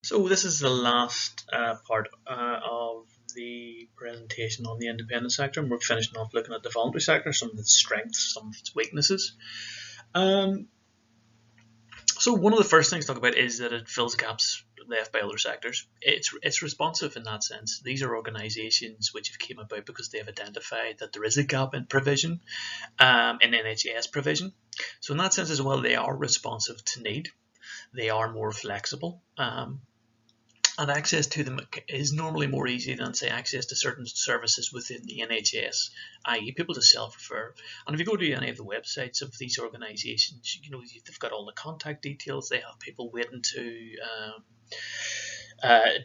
So this is the last part of the presentation on the independent sector, and we're finishing off looking at the voluntary sector, some of its strengths, some of its weaknesses. Um, so one of the first things to talk about is that it fills gaps left by other sectors. It's responsive in that sense. These are organisations which have came about because they have identified that there is a gap in provision, in NHS provision. So in that sense as well, they are responsive to need. They are more flexible. And access to them is normally more easy than, say, access to certain services within the NHS, i.e., people to self-refer. And if you go to any of the websites of these organisations, they've got all the contact details. They have people waiting to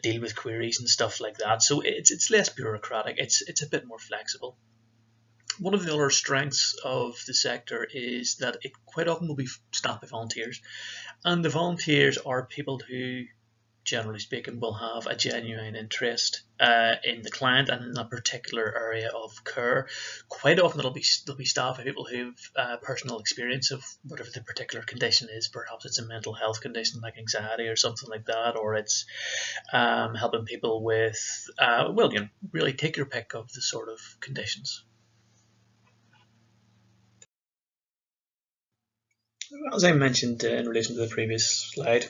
deal with queries and stuff like that. So it's less bureaucratic. It's a bit more flexible. One of the other strengths of the sector is that it quite often will be staffed by volunteers, and the volunteers are people who, generally speaking, will have a genuine interest in the client and in a particular area of care. Quite often they'll be staffed by people who've personal experience of whatever the particular condition is. Perhaps it's a mental health condition like anxiety or something like that, or it's helping people with, really take your pick of the sort of conditions. As I mentioned in relation to the previous slide,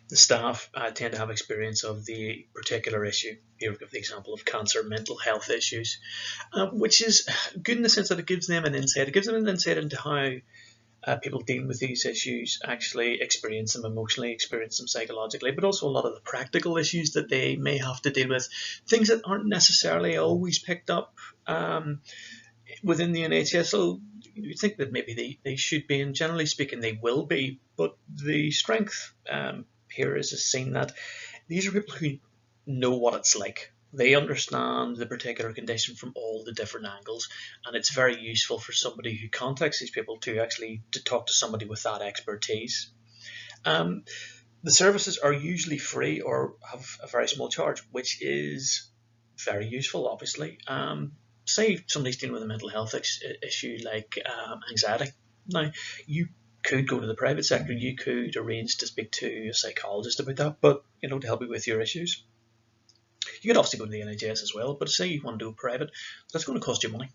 the staff tend to have experience of the particular issue. Here we give the example of cancer, mental health issues, which is good in the sense that it gives them an insight. It gives them an insight into how people dealing with these issues actually experience them emotionally, experience them psychologically, but also a lot of the practical issues that they may have to deal with, things that aren't necessarily always picked up within the NHS. So you think that maybe they should be, and generally speaking, they will be. But the strength here is seen that these are people who know what it's like. They understand the particular condition from all the different angles, and it's very useful for somebody who contacts these people to talk to somebody with that expertise. Um, the services are usually free or have a very small charge, which is very useful, obviously. Say somebody's dealing with a mental health issue like anxiety. Now, you could go to the private sector, you could arrange to speak to a psychologist about that, but to help you with your issues. You could obviously go to the NHS as well, but say you want to do private, that's going to cost you money.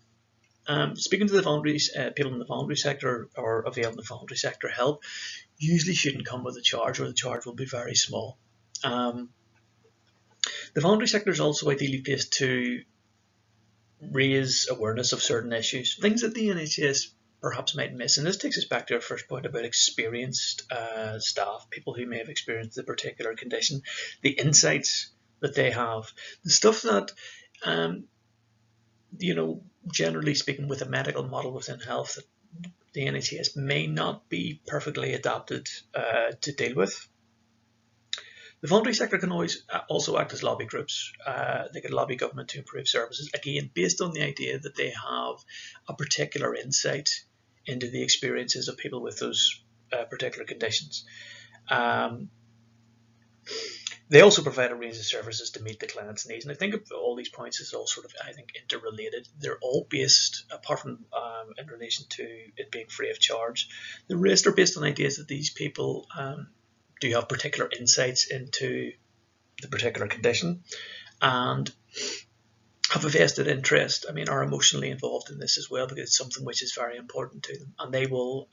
Speaking to the voluntaries, people in the voluntary sector or availing the voluntary sector help usually shouldn't come with a charge, or the charge will be very small. The voluntary sector is also ideally placed to raise awareness of certain issues, things that the NHS perhaps might miss. And this takes us back to our first point about experienced staff, people who may have experienced a particular condition, the insights that they have, the stuff that, generally speaking, with a medical model within health, that the NHS may not be perfectly adapted to deal with. The voluntary sector can always also act as lobby groups. They can lobby government to improve services, again, based on the idea that they have a particular insight into the experiences of people with those particular conditions. They also provide a range of services to meet the client's needs. And I think of all these points as all sort of, interrelated. They're all based, apart from in relation to it being free of charge, the rest are based on ideas that these people do have particular insights into the particular condition and have a vested interest, are emotionally involved in this as well, because it's something which is very important to them. And they will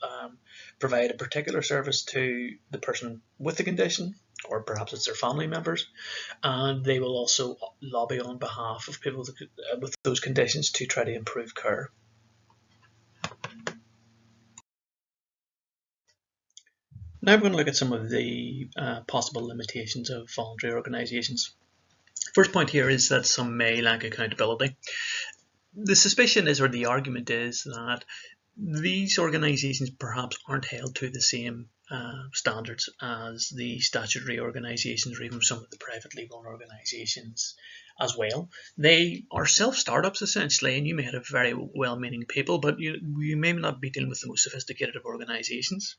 provide a particular service to the person with the condition, or perhaps it's their family members, and they will also lobby on behalf of people with those conditions to try to improve care. Now we're going to look at some of the possible limitations of voluntary organisations. First point here is that some may lack accountability. The suspicion is, or the argument is, that these organisations perhaps aren't held to the same standards as the statutory organisations, or even some of the privately run organisations as well. They are self-startups essentially, and you may have very well-meaning people, but you may not be dealing with the most sophisticated of organisations,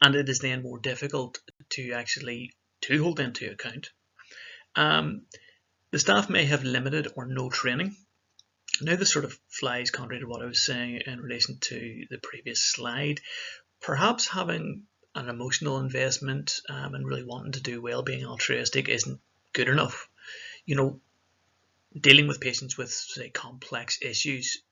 and it is then more difficult to actually hold them to account. The staff may have limited or no training. Now this sort of flies contrary to what I was saying in relation to the previous slide. Perhaps having an emotional investment and really wanting to do well, being altruistic, isn't good enough. Dealing with patients with, say, complex issues,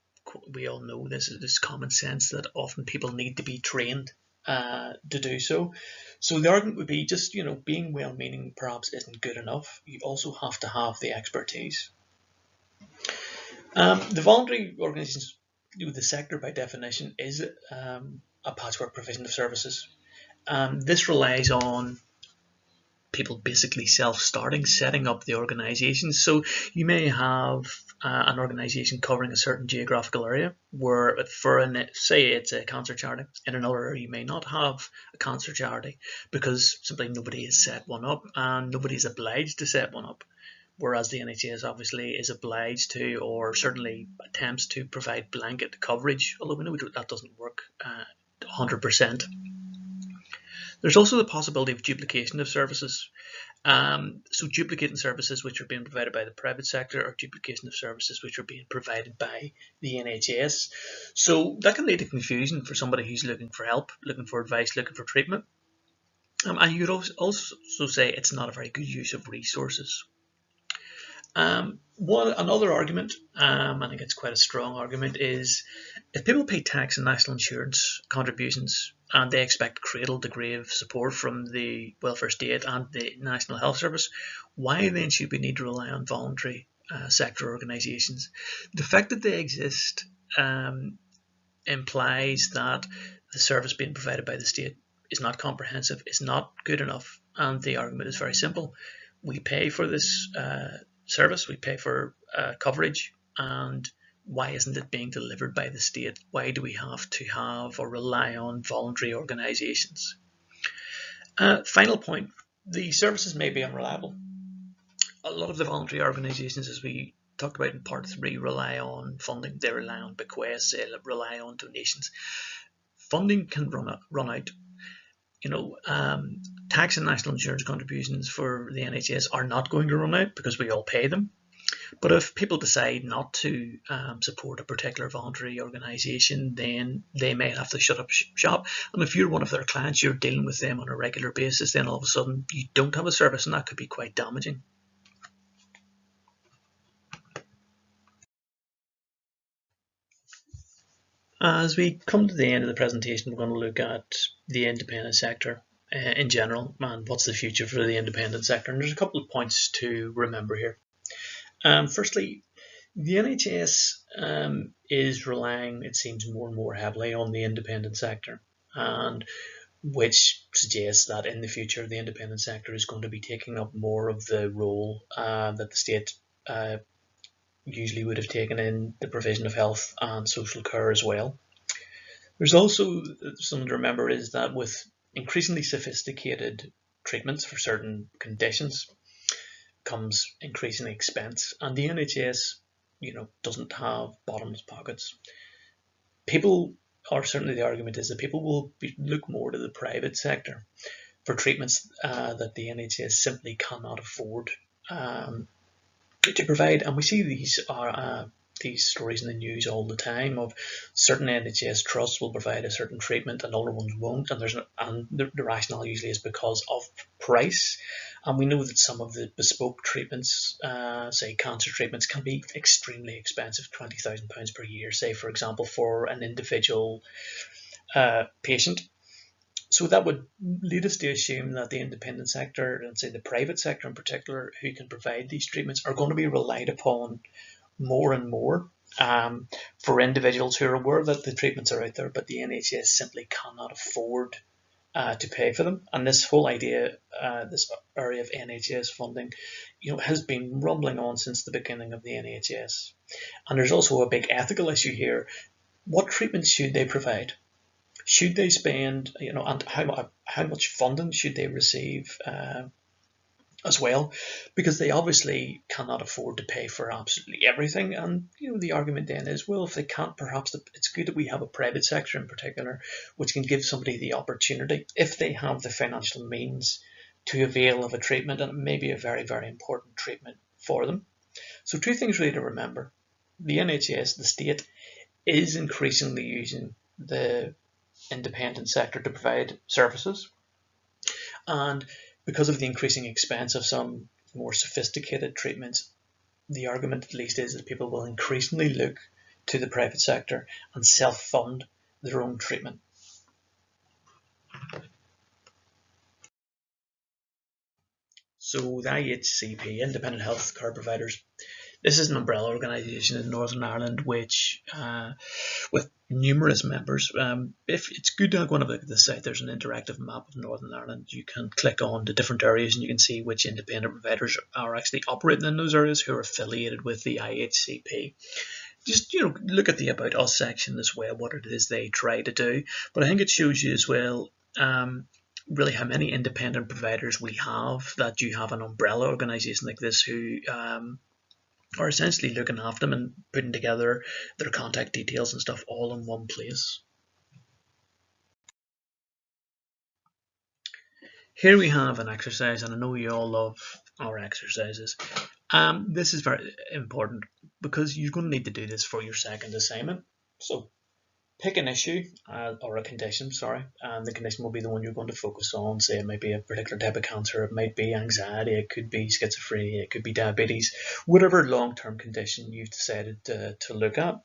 we all know this common sense that often people need to be trained to do so. So the argument would be just, being well-meaning perhaps isn't good enough. You also have to have the expertise. The voluntary organisations, the sector by definition is a patchwork provision of services. This relies on people basically self-starting, setting up the organisation. So you may have an organisation covering a certain geographical area where, say it's a cancer charity. In another area, you may not have a cancer charity because simply nobody has set one up and nobody is obliged to set one up. Whereas the NHS obviously is obliged to, or certainly attempts to, provide blanket coverage, although we know that doesn't work 100%. There's also the possibility of duplication of services. So duplicating services which are being provided by the private sector, or duplication of services which are being provided by the NHS. So that can lead to confusion for somebody who's looking for help, looking for advice, looking for treatment. And you could also say it's not a very good use of resources. Another argument, I think it's quite a strong argument, is if people pay tax and national insurance contributions and they expect cradle to grave support from the welfare state and the National Health Service, why then should we need to rely on voluntary sector organisations? The fact that they exist implies that the service being provided by the state is not comprehensive, is not good enough, and the argument is very simple. We pay for this service, we pay for coverage, and why isn't it being delivered by the state? Why do we have to have or rely on voluntary organisations? Final point, the services may be unreliable. A lot of the voluntary organisations, as we talked about in part 3, rely on funding. They rely on bequests, they rely on donations. Funding can run out. Tax and national insurance contributions for the NHS are not going to run out because we all pay them. But if people decide not to support a particular voluntary organisation, then they may have to shut up shop. And if you're one of their clients, you're dealing with them on a regular basis, then all of a sudden you don't have a service, and that could be quite damaging. As we come to the end of the presentation, we're going to look at the independent sector in general, and what's the future for the independent sector. And there's a couple of points to remember here. Firstly, the NHS is relying, it seems, more and more heavily on the independent sector, and which suggests that in the future the independent sector is going to be taking up more of the role that the state usually would have taken in the provision of health and social care as well. There's also something to remember is that with increasingly sophisticated treatments for certain conditions comes increasing expense, and the NHS, doesn't have bottomless pockets. People, or certainly the argument is that people will look more to the private sector for treatments that the NHS simply cannot afford to provide. And we see these stories in the news all the time of certain NHS trusts will provide a certain treatment and other ones won't, and the rationale usually is because of price. And we know that some of the bespoke treatments, say cancer treatments, can be extremely expensive, £20,000 per year, say for example, for an individual patient. So that would lead us to assume that the independent sector, and say the private sector in particular, who can provide these treatments, are going to be relied upon more and more for individuals who are aware that the treatments are out there, but the NHS simply cannot afford to pay for them. And this whole idea, this area of NHS funding, has been rumbling on since the beginning of the NHS. And there's also a big ethical issue here. What treatments should they provide? Should they spend, and how much funding should they receive as well? Because they obviously cannot afford to pay for absolutely everything. And the argument then is, well, if they can't, perhaps it's good that we have a private sector in particular, which can give somebody the opportunity, if they have the financial means, to avail of a treatment, and it may be a very, very important treatment for them. So two things really to remember. The NHS, the state, is increasingly using the independent sector to provide services. And because of the increasing expense of some more sophisticated treatments, the argument at least is that people will increasingly look to the private sector and self-fund their own treatment. So the IHCP, Independent Health Care Providers, this is an umbrella organisation in Northern Ireland which, with numerous members, if it's good to go and have a look at the site, there's an interactive map of Northern Ireland. You can click on the different areas and you can see which independent providers are actually operating in those areas who are affiliated with the IHCP. Just look at the About Us section as well, what it is they try to do. But I think it shows you as well really how many independent providers we have, that you have an umbrella organisation like this who are essentially looking after them and putting together their contact details and stuff all in one place. Here we have an exercise, and I know you all love our exercises. This is very important because you're going to need to do this for your second assignment. So pick an issue or a condition, and the condition will be the one you're going to focus on. Say it might be a particular type of cancer, it might be anxiety, it could be schizophrenia, it could be diabetes, whatever long-term condition you've decided to look at.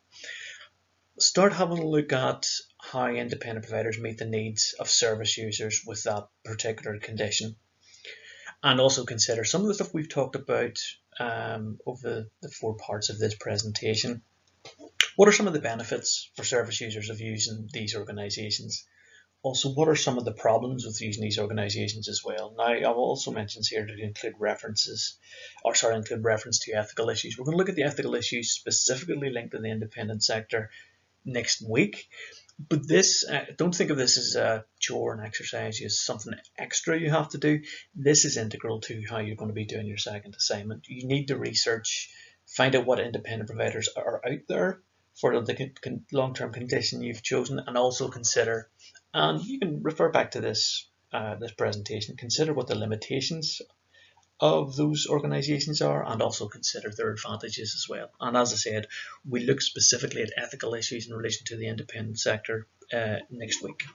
Start having a look at how independent providers meet the needs of service users with that particular condition. And also consider some of the stuff we've talked about over the 4 parts of this presentation. What are some of the benefits for service users of using these organisations? Also, what are some of the problems with using these organisations as well? Now, I've also mentioned here to include reference to ethical issues. We're going to look at the ethical issues specifically linked to the independent sector next week. But this, don't think of this as a chore and exercise as something extra you have to do. This is integral to how you're going to be doing your second assignment. You need to research, find out what independent providers are out there for the long-term condition you've chosen, and also consider, and you can refer back to this presentation, consider what the limitations of those organisations are, and also consider their advantages as well. And as I said, we look specifically at ethical issues in relation to the independent sector next week.